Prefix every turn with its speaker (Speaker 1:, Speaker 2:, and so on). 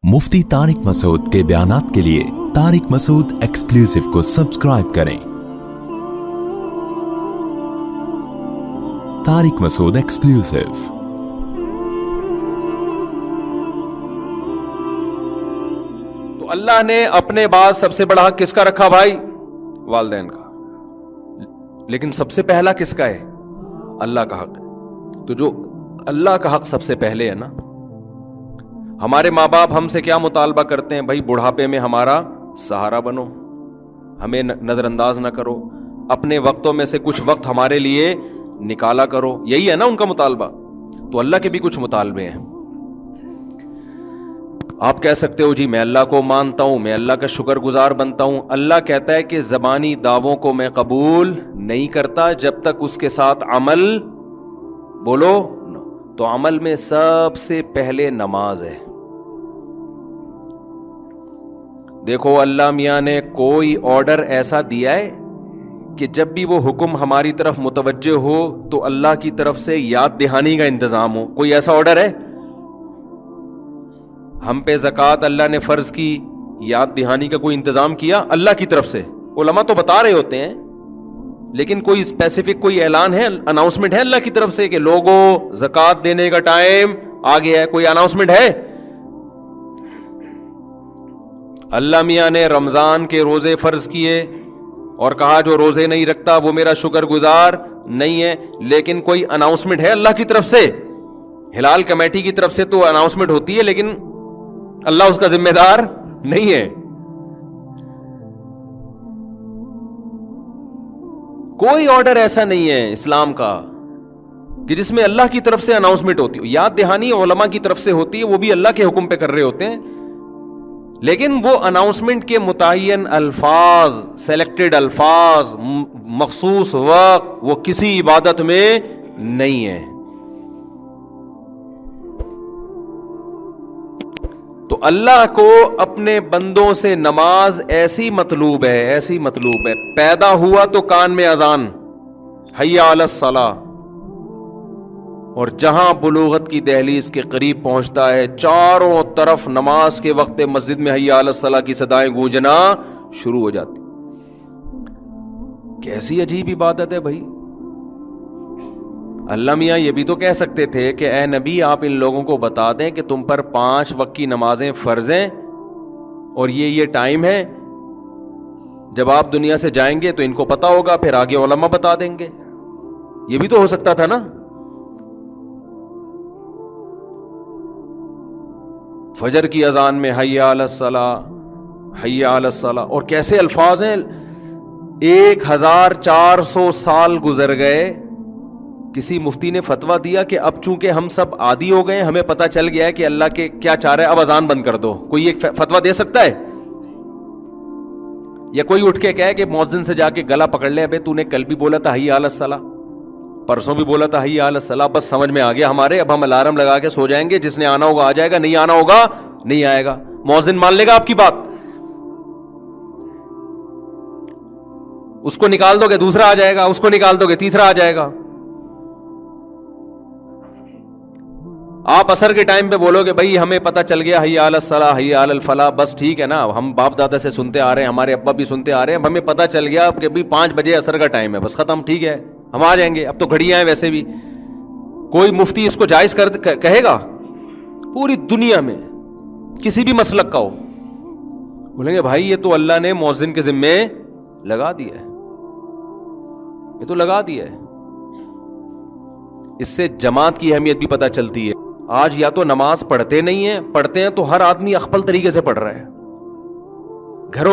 Speaker 1: मुफ्ती तारिक मसूद के बयानात के लिए तारिक मसूद एक्सक्लूसिव को सब्सक्राइब करें। तारिक मसूद एक्सक्लूसिव।
Speaker 2: तो अल्लाह ने अपने बाद सबसे बड़ा हक किसका रखा भाई? वालिदैन का। लेकिन सबसे पहला किसका है? अल्लाह का हक है। तो जो अल्लाह का हक सबसे पहले है ना, हमारे माँ बाप हमसे क्या मुतालबा करते हैं? भाई बुढ़ापे में हमारा सहारा बनो, हमें नजरअंदाज ना करो, अपने वक्तों में से कुछ वक्त हमारे लिए निकाला करो। यही है ना उनका मुतालबा। तो अल्लाह के भी कुछ मुतालबे हैं। आप कह सकते हो जी मैं अल्लाह को मानता हूं, मैं अल्लाह का शुक्रगुजार बनता हूं। अल्लाह कहता है कि ज़बानी दावों को मैं कबूल नहीं करता जब तक उसके साथ अमल बोलो। तो अमल में सबसे पहले नमाज है। देखो अल्लाह मियाँ ने कोई ऑर्डर ऐसा दिया है कि जब भी वो हुक्म हमारी तरफ मुतवज्जे हो तो अल्लाह की तरफ से याद दहानी का इंतजाम हो? कोई ऐसा ऑर्डर है? हम पे ज़कात अल्लाह ने फर्ज की, याद दहानी का कोई इंतजाम किया अल्लाह की तरफ से? उलमा तो बता रहे होते हैं, लेकिन कोई स्पेसिफिक कोई ऐलान है, अनाउंसमेंट है अल्लाह की तरफ से कि लोगों ज़कात देने का टाइम आ गया है? कोई अनाउंसमेंट है? अल्लाह मियाँ ने रमजान के रोजे फर्ज किए और कहा जो रोजे नहीं रखता वो मेरा शुक्रगुजार नहीं है। लेकिन कोई अनाउंसमेंट है अल्लाह की तरफ से? हिलाल कमेटी की तरफ से तो अनाउंसमेंट होती है, लेकिन अल्लाह उसका जिम्मेदार नहीं है। कोई ऑर्डर ऐसा नहीं है इस्लाम का कि जिसमें अल्लाह की तरफ से अनाउंसमेंट होती हो। याद दहानी उलमा की तरफ से होती है, वो भी अल्लाह के हुक्म पे कर रहे होते हैं, लेकिन वो अनाउंसमेंट के मुतय्यन अल्फाज, सेलेक्टेड अल्फाज, मखसूस वक्त, वो किसी इबादत में नहीं है। तो अल्लाह को अपने बंदों से नमाज ऐसी मतलूब है, ऐसी मतलूब है। पैदा हुआ तो कान में अजान, हय्या अलस सलाह, और जहां बुलूगत की दहलीज के करीब पहुंचता है चारों तरफ नमाज के वक्त पे मस्जिद में हय्या अलस सलाह की सदाएं गूंजना शुरू हो जाती। कैसी अजीब इबादत है भाई। अल्लाह मियाँ ये भी तो कह सकते थे कि ए नबी आप इन लोगों को बता दें कि तुम पर 5 वक्त की नमाजें फर्ज हैं और ये टाइम है, जब आप दुनिया से जाएंगे तो इनको पता होगा, फिर आगे उलमा बता देंगे। ये भी तो हो सकता था ना। फजर की अजान में हय्या अलस सलाह, हय्या अलस सलाह, और कैसे अल्फाज हैं। 1400 साल गुजर गए, किसी मुफ्ती ने फतवा दिया कि अब चूंकि हम सब आदी हो गए, हमें पता चल गया है कि अल्लाह के क्या चाह रहा है, अब अजान बंद कर दो। कोई एक फतवा दे सकता है? या कोई उठ के कहे कि मुअज्जिन से जाके गला पकड़ ले, अबे तूने कल भी बोला था हय्या अलस सलाह, परसों भी बोला था हय्या अलस सलाह, बस समझ में आ गया हमारे, अब हम अलार्म लगा के सो जाएंगे, जिसने आना होगा आ जाएगा, नहीं आना होगा नहीं आएगा। मुअज्जिन मान लेगा आपकी बात? उसको निकाल दोगे दूसरा आ जाएगा, उसको निकाल दोगे तीसरा आ जाएगा। आप असर के टाइम पे बोलोगे भाई हमें पता चल गया हय्या अलस सलाह, हय्या अलल फलाह, बस ठीक है ना, हम बाप दादा से सुनते आ रहे हैं, हमारे अब्बा भी सुनते आ रहे हैं, हमें पता चल गया कि भाई 5 बजे असर का टाइम है, बस खत्म, ठीक है हम आ जाएंगे, अब तो घड़ियां हैं वैसे भी। कोई मुफ्ती इसको जायज कहेगा? पूरी दुनिया में किसी भी मसलक का हो, बोलेंगे भाई ये तो अल्लाह ने मुअज्जिन के जिम्मे लगा दिया है, ये तो लगा दिया है। इससे जमात की अहमियत भी पता चलती है। आज या तो नमाज पढ़ते नहीं है, पढ़ते हैं तो हर आदमी अखपल तरीके से पढ़ रहा है। घरों